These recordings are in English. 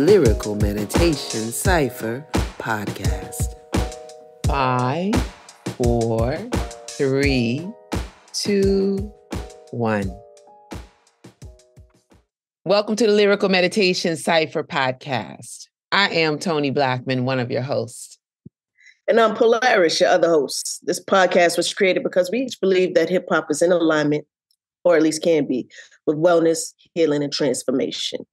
Lyrical Meditation Cypher Podcast. 5, 4, 3, 2, 1. Welcome to the Lyrical Meditation Cypher Podcast. I am Toni Blackman, one of your hosts. And I'm Polaryss, your other host. This podcast was created because we each believe that hip-hop is in alignment, or at least can be, with wellness, healing, and transformation.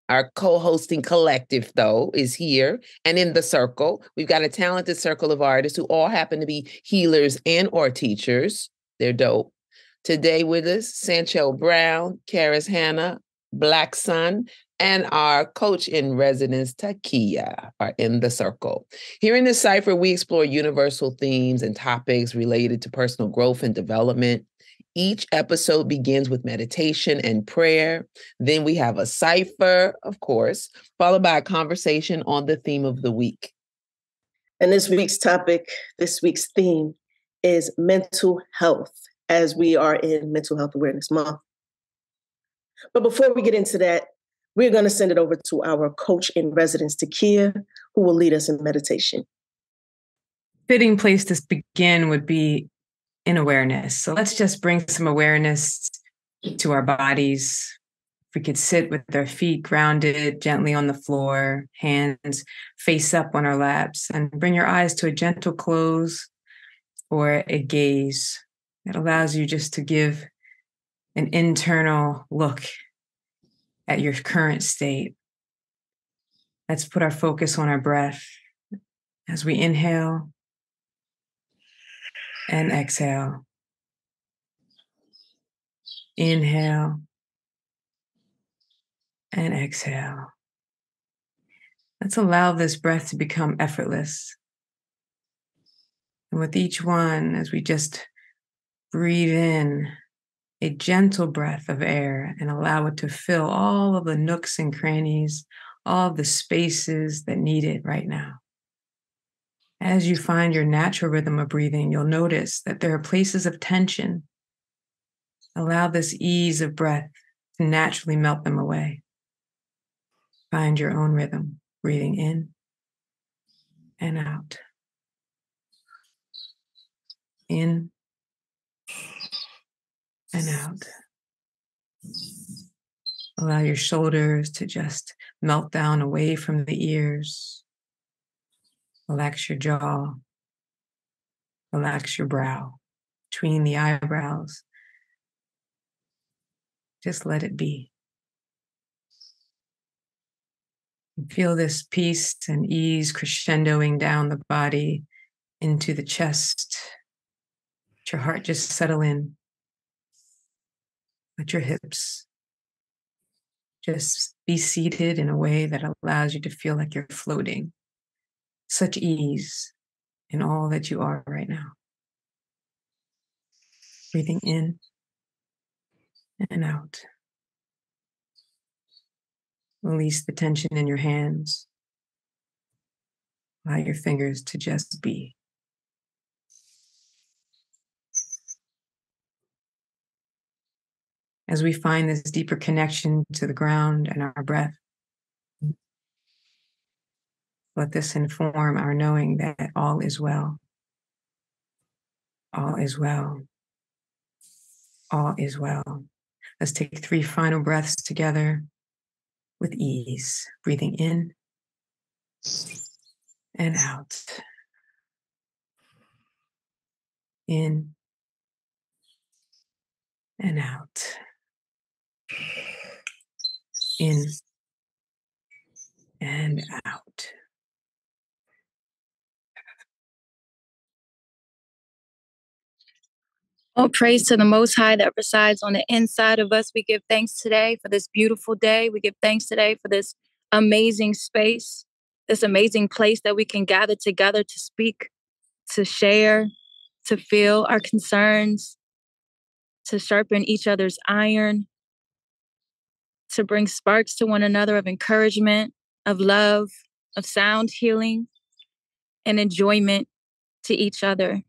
Our co-hosting collective, though, is here and in the circle. We've got a talented circle of artists who all happen to be healers and or teachers. They're dope. Today with us, Sanchel Brown, Caryss, Blacksun, and our coach in residence, Takiyah, are in the circle. Here in this cipher, we explore universal themes and topics related to personal growth and development. Each episode begins with meditation and prayer. Then we have a cipher, of course, followed by a conversation on the theme of the week. And this week's theme is mental health, as we are in Mental Health Awareness Month. But before we get into that, we're going to send it over to our coach in residence, Takiyah, who will lead us in meditation. Fitting place to begin would be in awareness. So let's just bring some awareness to our bodies. If we could sit with our feet grounded gently on the floor, hands face up on our laps, and bring your eyes to a gentle close or a gaze that allows you just to give an internal look at your current state. Let's put our focus on our breath as we inhale and exhale. Inhale and exhale. Let's allow this breath to become effortless. And with each one, as we just breathe in a gentle breath of air and allow it to fill all of the nooks and crannies, all of the spaces that need it right now. As you find your natural rhythm of breathing, you'll notice that there are places of tension. Allow this ease of breath to naturally melt them away. Find your own rhythm, breathing in and out. In and out. Allow your shoulders to just melt down away from the ears. Relax your jaw. Relax your brow, between the eyebrows. Just let it be. And feel this peace and ease crescendoing down the body into the chest. Let your heart just settle in. Let your hips just be seated in a way that allows you to feel like you're floating. Such ease in all that you are right now. Breathing in and out. Release the tension in your hands. Allow your fingers to just be. As we find this deeper connection to the ground and our breath, let this inform our knowing that all is well. All is well. All is well. Let's take 3 final breaths together with ease. Breathing in and out. In and out. In and out. All praise to the Most High that resides on the inside of us. We give thanks today for this beautiful day. We give thanks today for this amazing space, this amazing place that we can gather together to speak, to share, to feel our concerns, to sharpen each other's iron, to bring sparks to one another of encouragement, of love, of sound healing, and enjoyment to each other.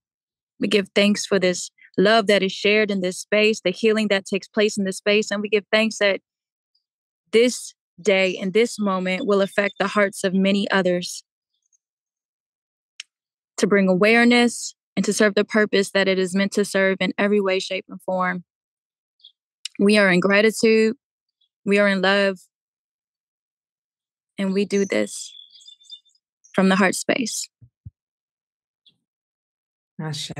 We give thanks for this love that is shared in this space, the healing that takes place in this space. And we give thanks that this day, in this moment, will affect the hearts of many others. To bring awareness and to serve the purpose that it is meant to serve in every way, shape, and form. We are in gratitude. We are in love. And we do this from the heart space. Ashe.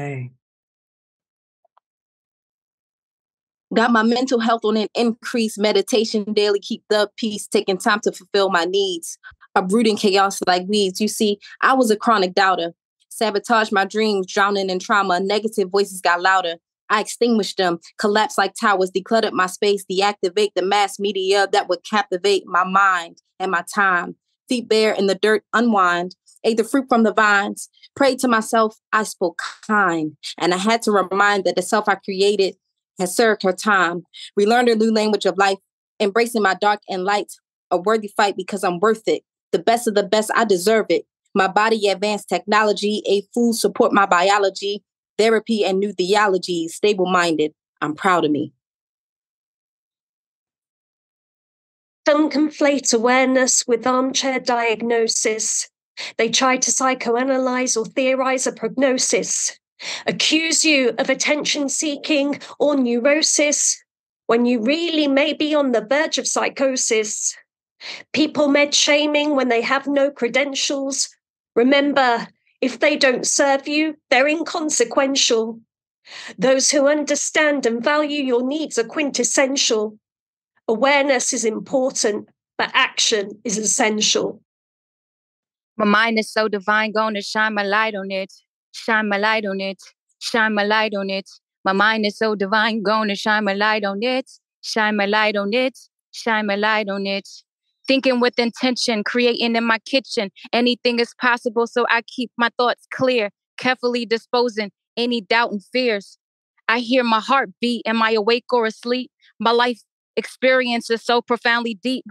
Got my mental health on an increase, meditation daily, keep the peace, taking time to fulfill my needs. Uprooting chaos like weeds. You see, I was a chronic doubter. Sabotaged my dreams, drowning in trauma. Negative voices got louder. I extinguished them, collapsed like towers, decluttered my space, deactivate the mass media that would captivate my mind and my time. Feet bare in the dirt, unwind, ate the fruit from the vines, prayed to myself, I spoke kind. And I had to remind that the self I created has served her time. Relearned a new language of life, embracing my dark and light, a worthy fight because I'm worth it. The best of the best, I deserve it. My body advanced technology, a food support my biology, therapy and new theology, stable-minded. I'm proud of me. Some conflate awareness with armchair diagnosis. They try to psychoanalyze or theorize a prognosis, accuse you of attention-seeking or neurosis, when you really may be on the verge of psychosis. People med-shaming when they have no credentials. Remember, if they don't serve you, they're inconsequential. Those who understand and value your needs are quintessential. Awareness is important, but action is essential. My mind is so divine, gonna shine my light on it. Shine my light on it. Shine my light on it. My mind is so divine, gonna shine my light on it. Shine my light on it. Shine my light on it. Thinking with intention, creating in my kitchen. Anything is possible, so I keep my thoughts clear, carefully disposing any doubt and fears. I hear my heart beat. Am I awake or asleep? My life experience is so profoundly deep.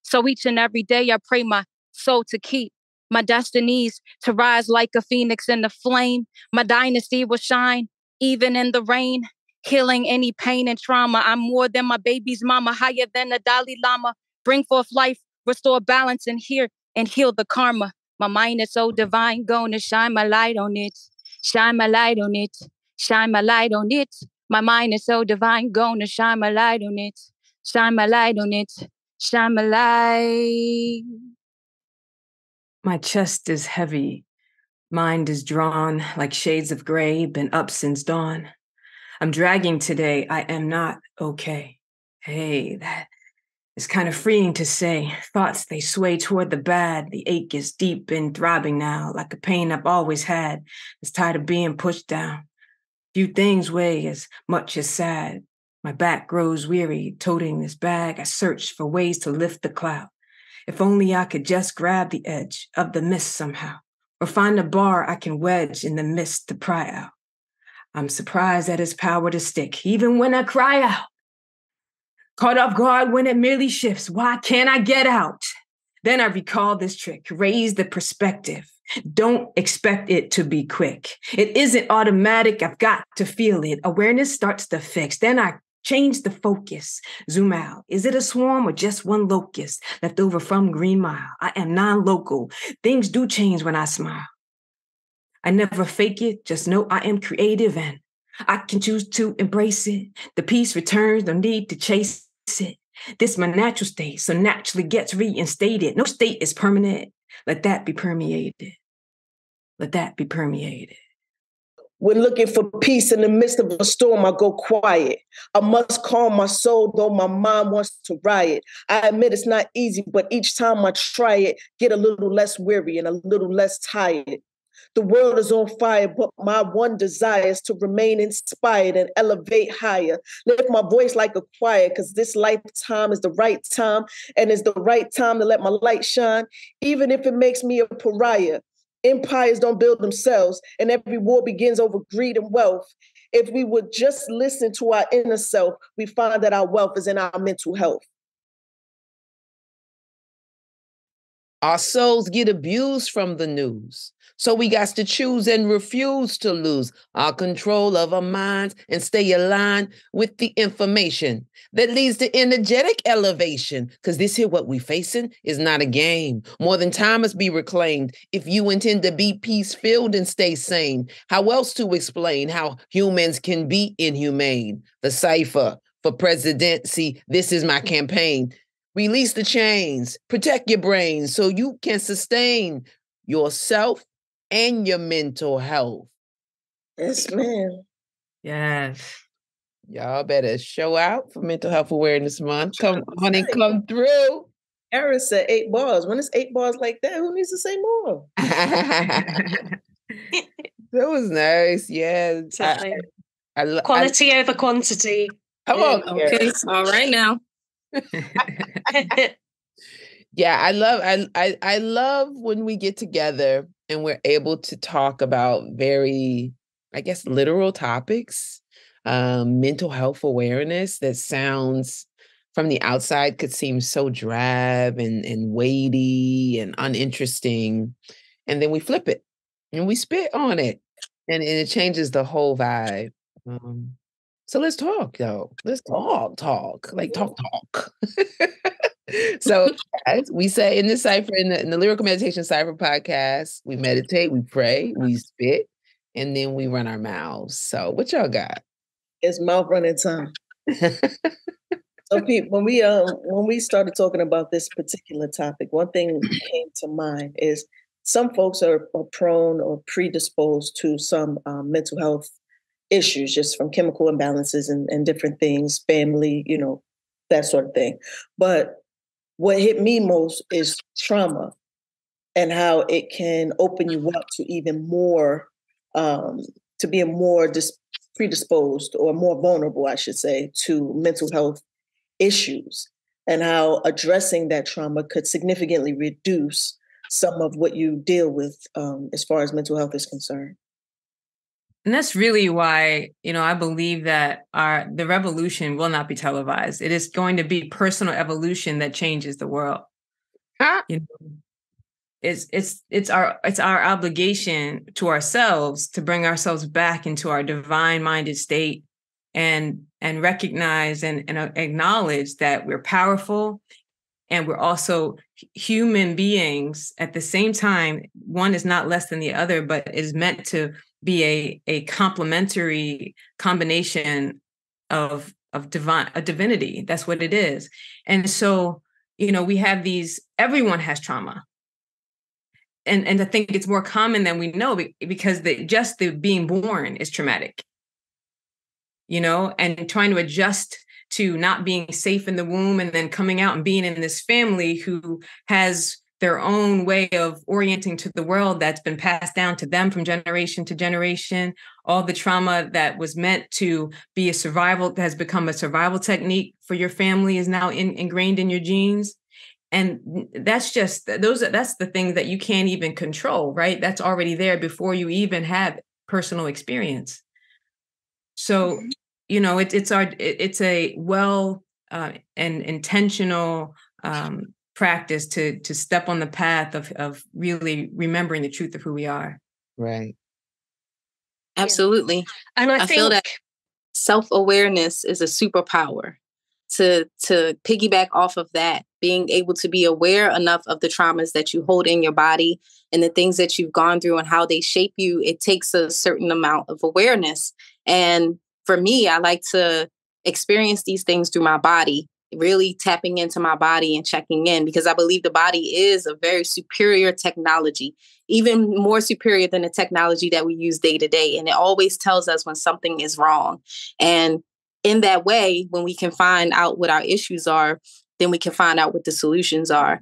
So each and every day, I pray my soul to keep my destinies to rise like a phoenix in the flame. My dynasty will shine even in the rain, healing any pain and trauma. I'm more than my baby's mama, higher than the Dalai Lama. Bring forth life, restore balance, and heal the karma. My mind is so divine, gonna shine my light on it. Shine my light on it. Shine my light on it. My mind is so divine, gonna shine my light on it. Shine my light on it. Shine my light. My chest is heavy. Mind is drawn like shades of gray, been up since dawn. I'm dragging today. I am not okay. Hey, that is kind of freeing to say. Thoughts, they sway toward the bad. The ache is deep and throbbing now, like a pain I've always had. It's tired of being pushed down. Few things weigh as much as sad. My back grows weary, toting this bag. I search for ways to lift the cloud. If only I could just grab the edge of the mist somehow, or find a bar I can wedge in the mist to pry out. I'm surprised at his power to stick, even when I cry out. Caught off guard when it merely shifts. Why can't I get out? Then I recall this trick, raise the perspective. Don't expect it to be quick. It isn't automatic, I've got to feel it. Awareness starts to fix. Then I change the focus, zoom out. Is it a swarm or just one locust left over from Green Mile? I am non-local. Things do change when I smile. I never fake it, just know I am creative and I can choose to embrace it. The peace returns, no need to chase it. This my natural state, so naturally gets reinstated. No state is permanent. Let that be permeated. Let that be permeated. When looking for peace in the midst of a storm, I go quiet. I must calm my soul, though my mind wants to riot. I admit it's not easy, but each time I try it, get a little less weary and a little less tired. The world is on fire, but my one desire is to remain inspired and elevate higher. Lift my voice like a choir, because this lifetime is the right time, and it's the right time to let my light shine, even if it makes me a pariah. Empires don't build themselves, and every war begins over greed and wealth. If we would just listen to our inner self, we find that our wealth is in our mental health. Our souls get abused from the news. So we got to choose and refuse to lose our control of our minds and stay aligned with the information that leads to energetic elevation. Because this here, what we facing is not a game. More than time must be reclaimed if you intend to be peace-filled and stay sane. How else to explain how humans can be inhumane? The cipher for presidency, this is my campaign. Release the chains, protect your brain so you can sustain yourself and your mental health. Yes, ma'am. Yes. Y'all better show out for Mental Health Awareness Month. Come on and come through. Caryss said 8 bars. When it's 8 bars like that, who needs to say more? That was nice. Yeah. Quality over quantity. Come on. Okay. All right now. Yeah, I love when we get together and we're able to talk about very, I guess, literal topics, mental health awareness that sounds from the outside could seem so drab and weighty and uninteresting. And then we flip it and we spit on it and it changes the whole vibe. So let's talk, yo. Let's talk. Like talk. So as we say in the Cypher, in the Lyrical Meditation Cypher Podcast, we meditate, we pray, we spit, and then we run our mouths. So what y'all got? It's mouth running time. So people, when we started talking about this particular topic, one thing that came to mind is some folks are prone or predisposed to some mental health issues just from chemical imbalances and different things, family, that sort of thing. But what hit me most is trauma and how it can open you up to even more, to being more predisposed or more vulnerable, I should say, to mental health issues, and how addressing that trauma could significantly reduce some of what you deal with as far as mental health is concerned. And that's really why, I believe that the revolution will not be televised. It is going to be personal evolution that changes the world. It's our obligation to ourselves to bring ourselves back into our divine-minded state and recognize and acknowledge that we're powerful and we're also human beings at the same time. One is not less than the other, but is meant to be a complementary combination of divinity. That's what it is. And so, we have everyone has trauma. And I think it's more common than we know because just the being born is traumatic, and trying to adjust to not being safe in the womb and then coming out and being in this family who has their own way of orienting to the world that's been passed down to them from generation to generation. All the trauma that was meant to be that has become a survival technique for your family is now ingrained in your genes. And that's that's the thing that you can't even control, right? That's already there before you even have personal experience. So, it's a well and intentional practice to step on the path of really remembering the truth of who we are. Right. Absolutely. And I feel that self-awareness is a superpower. To piggyback off of that, being able to be aware enough of the traumas that you hold in your body and the things that you've gone through and how they shape you, it takes a certain amount of awareness. And for me, I like to experience these things through my body, really tapping into my body and checking in, because I believe the body is a very superior technology, even more superior than the technology that we use day to day. And it always tells us when something is wrong. And in that way, when we can find out what our issues are, then we can find out what the solutions are.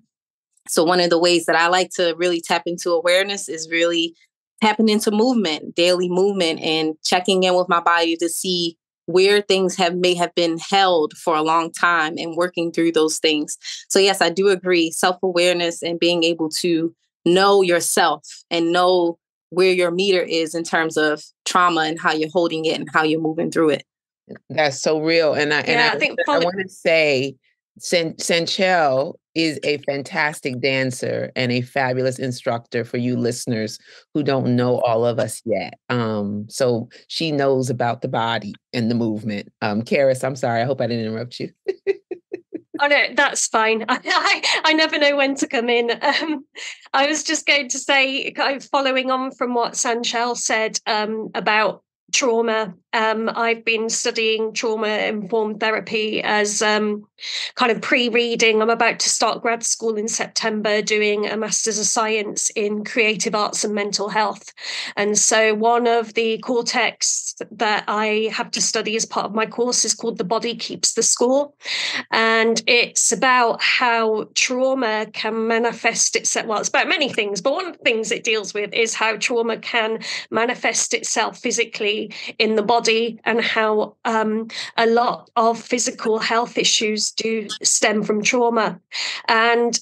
So one of the ways that I like to really tap into awareness is really tapping into movement, daily movement, and checking in with my body to see where things may have been held for a long time and working through those things. So yes, I do agree. Self-awareness and being able to know yourself and know where your meter is in terms of trauma and how you're holding it and how you're moving through it. That's so real. And I want to say Sanchel is a fantastic dancer and a fabulous instructor for you listeners who don't know all of us yet. So she knows about the body and the movement. Caryss, I'm sorry. I hope I didn't interrupt you. Oh, no, that's fine. I never know when to come in. I was just going to say, kind of following on from what Sanchel said about trauma. I've been studying trauma-informed therapy as kind of pre-reading. I'm about to start grad school in September doing a Master's of Science in Creative Arts and Mental Health. And so one of the core texts that I have to study as part of my course is called The Body Keeps the Score. And it's about how trauma can manifest itself. Well, it's about many things, but one of the things it deals with is how trauma can manifest itself physically in the body, and how a lot of physical health issues do stem from trauma. And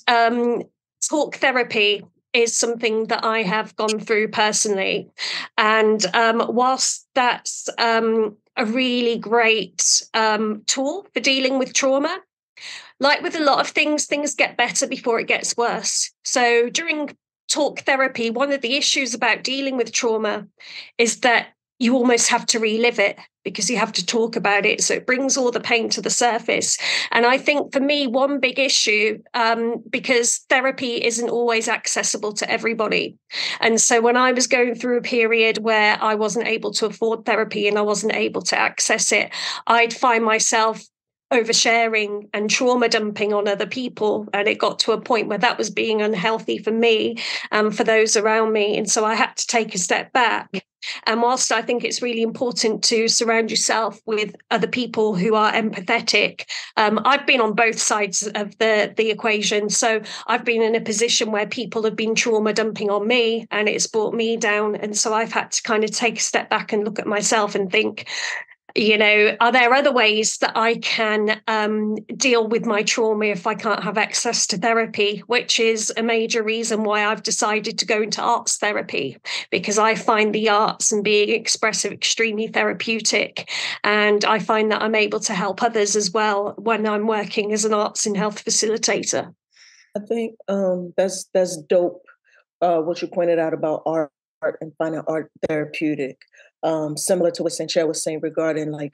talk therapy is something that I have gone through personally. And whilst that's a really great tool for dealing with trauma, like with a lot of things, things get better before it gets worse. So during talk therapy, one of the issues about dealing with trauma is that you almost have to relive it because you have to talk about it. So it brings all the pain to the surface. And I think for me, one big issue, because therapy isn't always accessible to everybody. And so when I was going through a period where I wasn't able to afford therapy and I wasn't able to access it, I'd find myself oversharing and trauma dumping on other people. And it got to a point where that was being unhealthy for me and for those around me. And so I had to take a step back. And whilst I think it's really important to surround yourself with other people who are empathetic, I've been on both sides of the equation. So I've been in a position where people have been trauma dumping on me and it's brought me down. And so I've had to kind of take a step back and look at myself and think, you know, are there other ways that I can deal with my trauma if I can't have access to therapy, which is a major reason why I've decided to go into arts therapy, because I find the arts and being expressive extremely therapeutic. And I find that I'm able to help others as well when I'm working as an arts and health facilitator. I think that's dope, what you pointed out about art and finding art therapeutic. Similar to what Sanchel was saying regarding like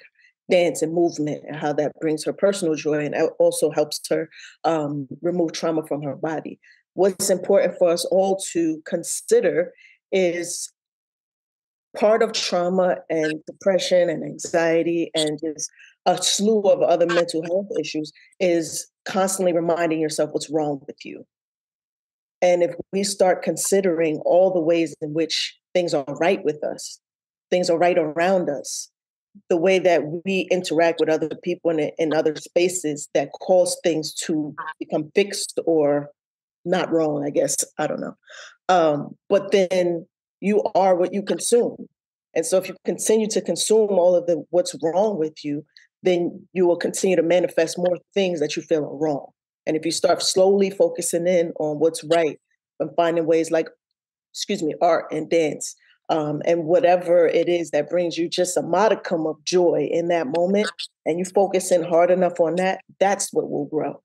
dance and movement and how that brings her personal joy and also helps her remove trauma from her body. What's important for us all to consider is part of trauma and depression and anxiety and just a slew of other mental health issues is constantly reminding yourself what's wrong with you. And if we start considering all the ways in which things are right with us, things are right around us, the way that we interact with other people in other spaces that cause things to become fixed or not wrong, I guess, I don't know. But then you are what you consume. And so if you continue to consume all of what's wrong with you, then you will continue to manifest more things that you feel are wrong. And if you start slowly focusing in on what's right and finding ways like, art and dance, and whatever it is that brings you just a modicum of joy in that moment, and you focus in hard enough on that, that's what will grow.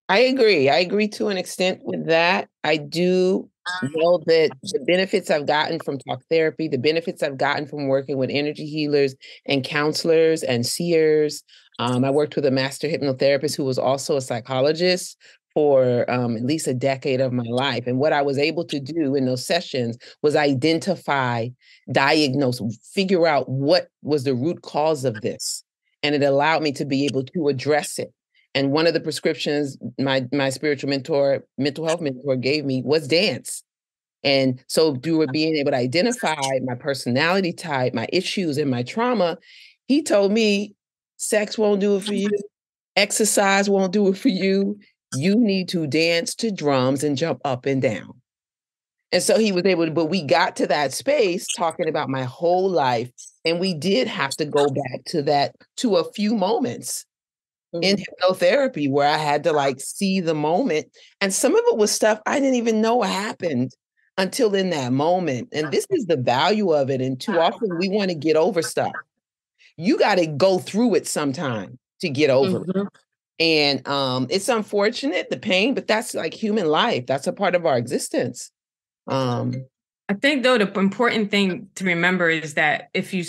I agree. I agree to an extent with that. I do know that the benefits I've gotten from talk therapy, the benefits I've gotten from working with energy healers and counselors and seers. I worked with a master hypnotherapist who was also a psychologist for at least a decade of my life. And what I was able to do in those sessions was identify, diagnose, figure out what was the root cause of this. And it allowed me to be able to address it. And one of the prescriptions my spiritual mentor, mental health mentor gave me was dance. And so through being able to identify my personality type, my issues and my trauma, he told me, sex won't do it for you. Exercise won't do it for you. You need to dance to drums and jump up and down. And so he was able to, but we got to that space talking about my whole life. And we did have to go back to that, to a few moments in hypnotherapy where I had to like see the moment. And some of it was stuff I didn't even know happened until in that moment. And this is the value of it. And too often we want to get over stuff. You got to go through it sometime to get over it. And it's unfortunate, the pain, but that's like human life. That's a part of our existence. I think, though, the important thing to remember is that if you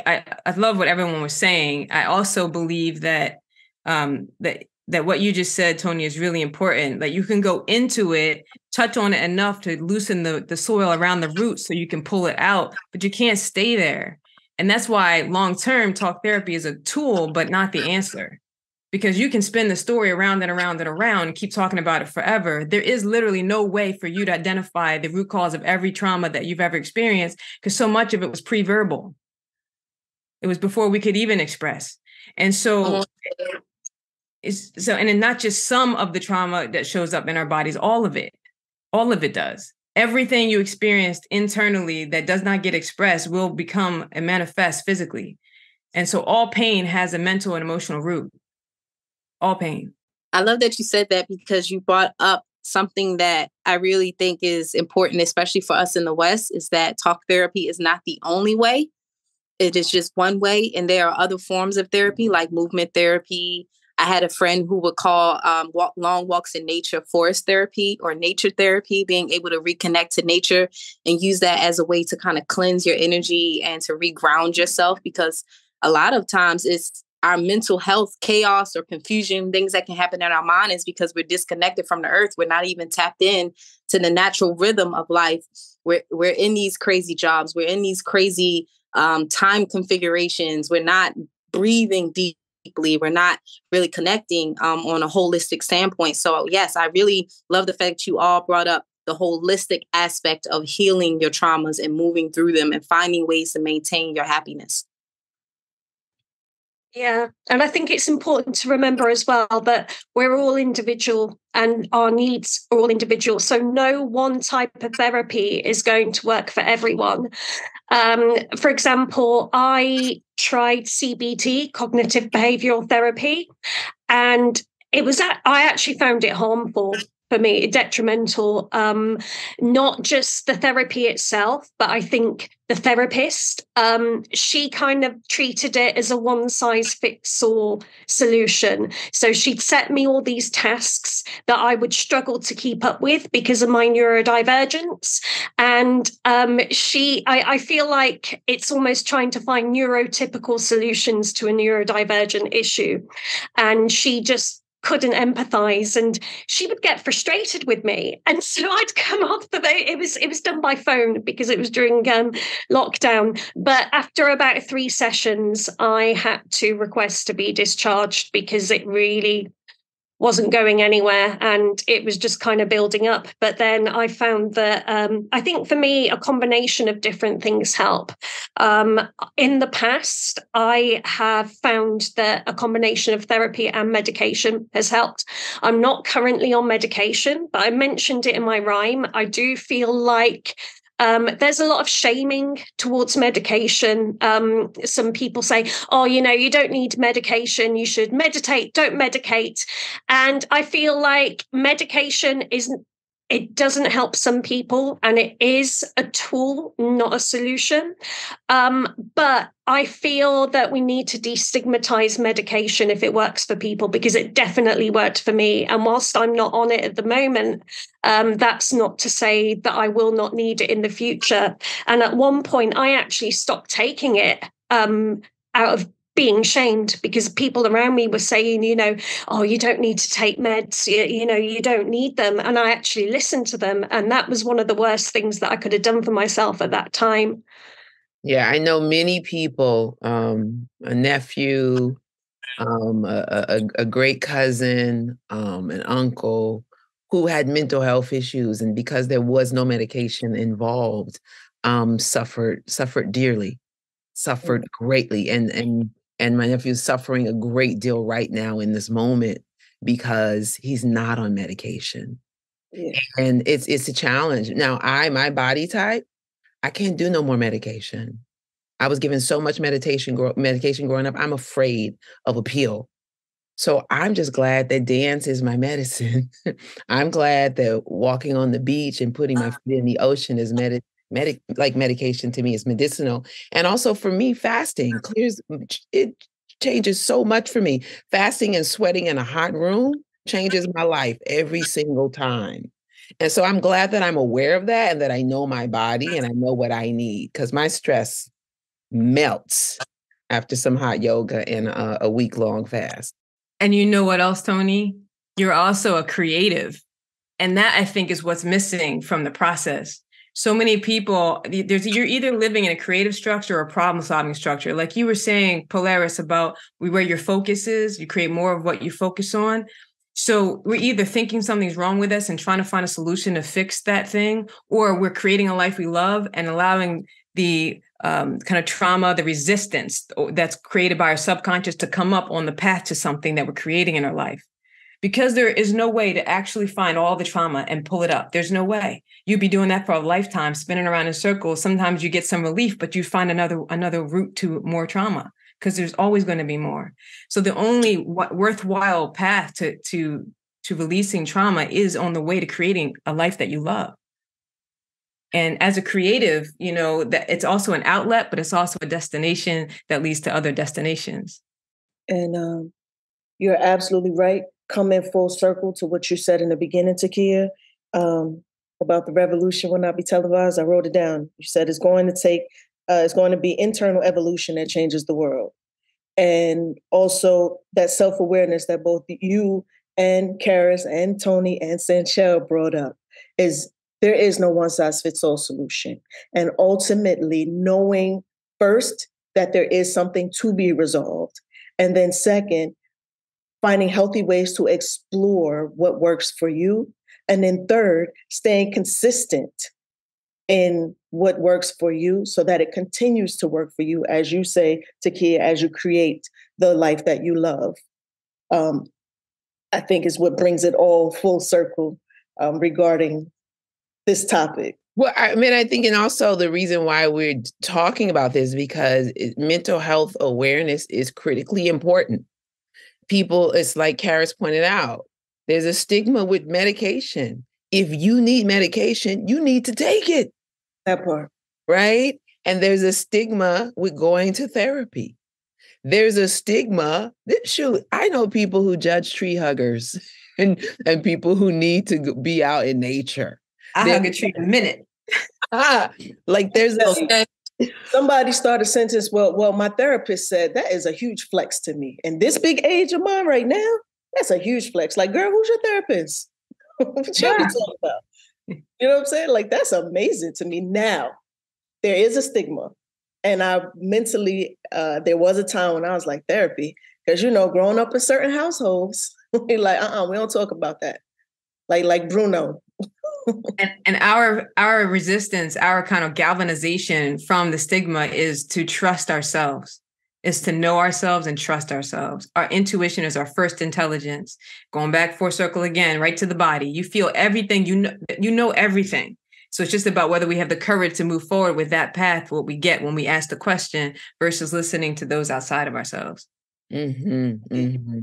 I love what everyone was saying. I also believe that that what you just said, Toni, is really important. Like, you can go into it, touch on it enough to loosen the soil around the roots so you can pull it out, but you can't stay there. And that's why long-term talk therapy is a tool, but not the answer. Because you can spin the story around and around and around and keep talking about it forever. There is literally no way for you to identify the root cause of every trauma that you've ever experienced, because so much of it was pre-verbal. It was before we could even express. And so, and not just some of the trauma that shows up in our bodies, all of it does. Everything you experienced internally that does not get expressed will become and manifest physically. And so all pain has a mental and emotional root. All pain. I love that you said that, because you brought up something that I really think is important, especially for us in the West, is that talk therapy is not the only way. It is just one way. And there are other forms of therapy like movement therapy. I had a friend who would call long walks in nature forest therapy or nature therapy, being able to reconnect to nature and use that as a way to kind of cleanse your energy and to reground yourself, because a lot of times it's our mental health chaos or confusion, things that can happen in our mind, is because we're disconnected from the earth. We're not even tapped in to the natural rhythm of life. We're in these crazy jobs. We're in these crazy time configurations. We're not breathing deeply. We're not really connecting on a holistic standpoint. So yes, I really love the fact that you all brought up the holistic aspect of healing your traumas and moving through them and finding ways to maintain your happiness. Yeah. And I think it's important to remember as well that we're all individual and our needs are all individual. So no one type of therapy is going to work for everyone. For example, I tried CBT, cognitive behavioral therapy, and I actually found it harmful for me, detrimental, not just the therapy itself, but I think the therapist, she kind of treated it as a one-size-fits-all solution. So she'd set me all these tasks that I would struggle to keep up with because of my neurodivergence. And I feel like it's almost trying to find neurotypical solutions to a neurodivergent issue. And she just couldn't empathize, and she would get frustrated with me, and so I'd come off it was done by phone because it was during lockdown. But after about 3 sessions, I had to request to be discharged because it really wasn't going anywhere and it was just kind of building up. But then I found that I think for me, a combination of different things help. In the past, I have found that a combination of therapy and medication has helped. I'm not currently on medication, but I mentioned it in my rhyme. I do feel like there's a lot of shaming towards medication. Some people say, oh, you don't need medication. You should meditate. Don't medicate. And I feel like medication it doesn't help some people, and it is a tool, not a solution. But I feel that we need to destigmatize medication if it works for people, because it definitely worked for me. And whilst I'm not on it at the moment, that's not to say that I will not need it in the future. And at one point, I actually stopped taking it out of being shamed, because people around me were saying, oh, you don't need to take meds, you don't need them. And I actually listened to them. And that was one of the worst things that I could have done for myself at that time. Yeah, I know many people, a nephew, a great cousin, an uncle who had mental health issues. And because there was no medication involved, suffered dearly, suffered greatly. And my nephew's suffering a great deal right now in this moment because he's not on medication. Yeah. And it's a challenge. Now, my body type, I can't do no more medication. I was given so much medication growing up. I'm afraid of a pill. So I'm just glad that dance is my medicine. I'm glad that walking on the beach and putting my feet in the ocean is medication to me is medicinal. And also for me, fasting clears it, changes so much for me. Fasting and sweating in a hot room changes my life every single time. And so I'm glad that I'm aware of that and that I know my body and I know what I need, because my stress melts after some hot yoga and a week-long fast. And you know what else, Toni? You're also a creative. And that, I think, is what's missing from the process. So many people, you're either living in a creative structure or a problem-solving structure. Like you were saying, Polaryss, about where your focus is, you create more of what you focus on. So we're either thinking something's wrong with us and trying to find a solution to fix that thing, or we're creating a life we love and allowing the kind of trauma, the resistance that's created by our subconscious to come up on the path to something that we're creating in our life. Because there is no way to actually find all the trauma and pull it up. There's no way. You'd be doing that for a lifetime, spinning around in circles. Sometimes you get some relief, but you find another route to more trauma, because there's always going to be more. So the only worthwhile path to releasing trauma is on the way to creating a life that you love. And as a creative, you know, that it's also an outlet, but it's also a destination that leads to other destinations. And you're absolutely right. Coming full circle to what you said in the beginning, Takiyah, about the revolution will not be televised. I wrote it down. You said it's going to be internal evolution that changes the world. And also that self-awareness that both you and Caryss and Toni and Sanchel brought up is there is no one-size-fits-all solution. And ultimately knowing first that there is something to be resolved. And then second, finding healthy ways to explore what works for you. And then third, staying consistent in what works for you so that it continues to work for you, as you say, Takiyah, as you create the life that you love. I think is what brings it all full circle regarding this topic. Well, I mean, I think, and also the reason why we're talking about this, because mental health awareness is critically important. People, it's like Caryss pointed out, there's a stigma with medication. If you need medication, you need to take it. That part. Right? And there's a stigma with going to therapy. There's a stigma. Shoot, I know people who judge tree huggers and people who need to be out in nature. I hug a tree in a minute. Like there's a... Somebody started a sentence, well, my therapist said that is a huge flex to me. And this big age of mine right now, that's a huge flex. Like, girl, who's your therapist? What you talking about? You know what I'm saying? Like, that's amazing to me. Now, there is a stigma. And I mentally, there was a time when I was like, therapy, because, you know, growing up in certain households, like, we don't talk about that. Like Bruno. And our resistance, our kind of galvanization from the stigma is to trust ourselves, is to know ourselves and trust ourselves. Our intuition is our first intelligence. Going back full circle again, right to the body. You feel everything, you know everything. So it's just about whether we have the courage to move forward with that path, what we get when we ask the question versus listening to those outside of ourselves. Mm-hmm, mm-hmm.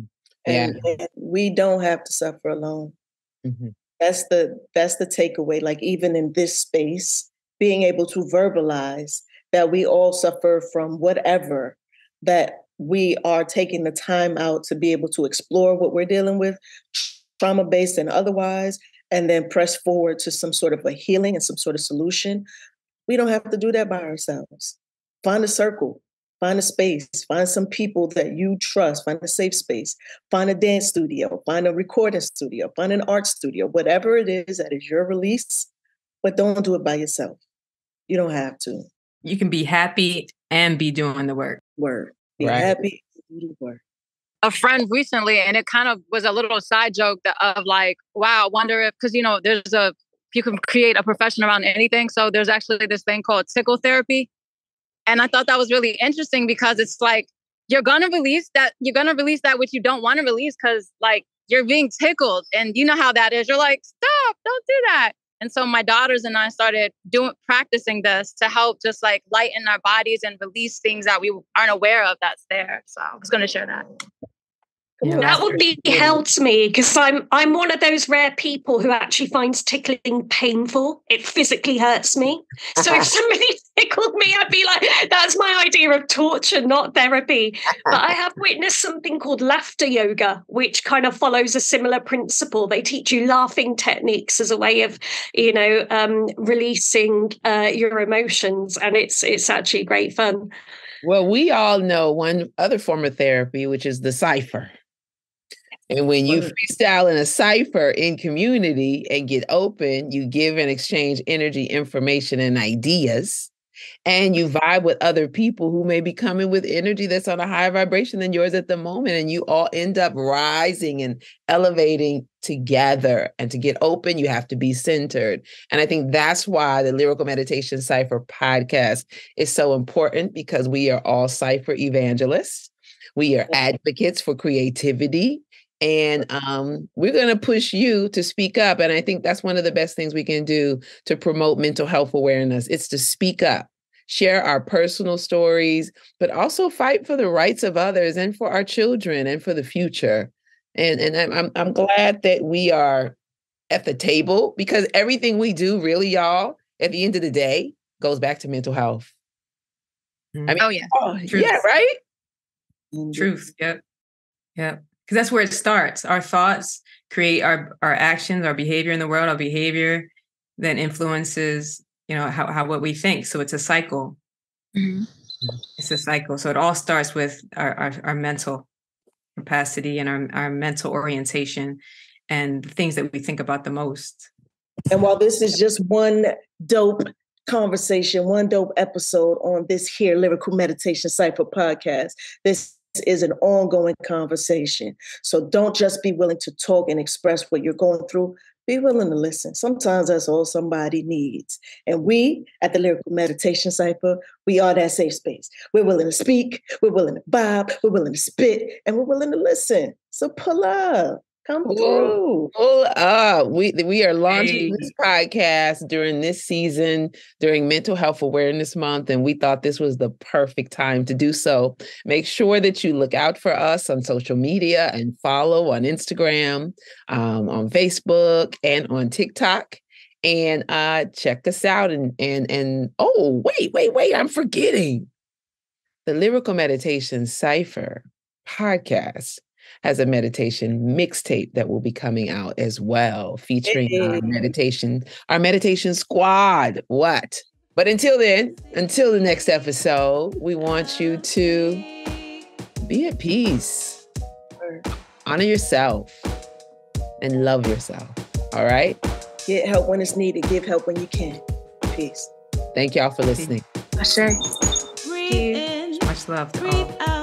Yeah. And we don't have to suffer alone. Mm-hmm. That's the takeaway. Like even in this space, being able to verbalize that we all suffer from whatever, that we are taking the time out to be able to explore what we're dealing with, trauma-based and otherwise, and then press forward to some sort of a healing and some sort of solution. We don't have to do that by ourselves. Find a circle. Find a space, find some people that you trust, find a safe space, find a dance studio, find a recording studio, find an art studio, whatever it is that is your release, but don't do it by yourself. You don't have to. You can be happy and be doing the work. Be happy, do the work. A friend recently, and it kind of was a little side joke of like, wow, I wonder if, because, you know, you can create a profession around anything. So there's actually this thing called tickle therapy. And I thought that was really interesting because it's like, you're going to release that which you don't want to release because like you're being tickled and you know how that is. You're like, stop, don't do that. And so my daughters and I started practicing this to help just like lighten our bodies and release things that we aren't aware of that's there. So I was going to share that. That would be hell to me, because I'm one of those rare people who actually finds tickling painful. It physically hurts me. So if somebody tickled me, I'd be like, that's my idea of torture, not therapy. But I have witnessed something called laughter yoga, which kind of follows a similar principle. They teach you laughing techniques as a way of, releasing your emotions, and it's actually great fun. Well, we all know one other form of therapy, which is the cypher. And when you freestyle in a cypher in community and get open, you give and exchange energy, information, and ideas. And you vibe with other people who may be coming with energy that's on a higher vibration than yours at the moment. And you all end up rising and elevating together. And to get open, you have to be centered. And I think that's why the Lyrical Meditation Cypher Podcast is so important, because we are all cypher evangelists. We are advocates for creativity. And we're going to push you to speak up. And I think that's one of the best things we can do to promote mental health awareness. It's to speak up, share our personal stories, but also fight for the rights of others and for our children and for the future. And I'm glad that we are at the table, because everything we do, really, y'all, at the end of the day, goes back to mental health. I mean, yeah, right? Truth. Yep. Yep. Because that's where it starts. Our thoughts create our actions, our behavior in the world. Our behavior then influences, how what we think. So it's a cycle. Mm-hmm. It's a cycle. So it all starts with our mental capacity and our mental orientation and the things that we think about the most. And while this is just one dope conversation, one dope episode on this here Lyrical Meditation Cypher Podcast, this is an ongoing conversation. So don't just be willing to talk and express what you're going through. Be willing to listen. Sometimes that's all somebody needs. And we at the Lyrical Meditation Cypher, we are that safe space. We're willing to speak, we're willing to vibe, we're willing to spit, and we're willing to listen. So pull up. Come through. Pull up. We are launching this podcast during this season, during Mental Health Awareness Month, and we thought this was the perfect time to do so. Make sure that you look out for us on social media and follow on Instagram, on Facebook, and on TikTok. And check us out. And oh, wait, I'm forgetting. The Lyrical Meditation Cypher Podcast has a meditation mixtape that will be coming out as well, featuring our meditation squad. What? But until then, until the next episode, we want you to be at peace, honor yourself, and love yourself. All right? Get help when it's needed. Give help when you can. Peace. Thank y'all for listening. Much love to all.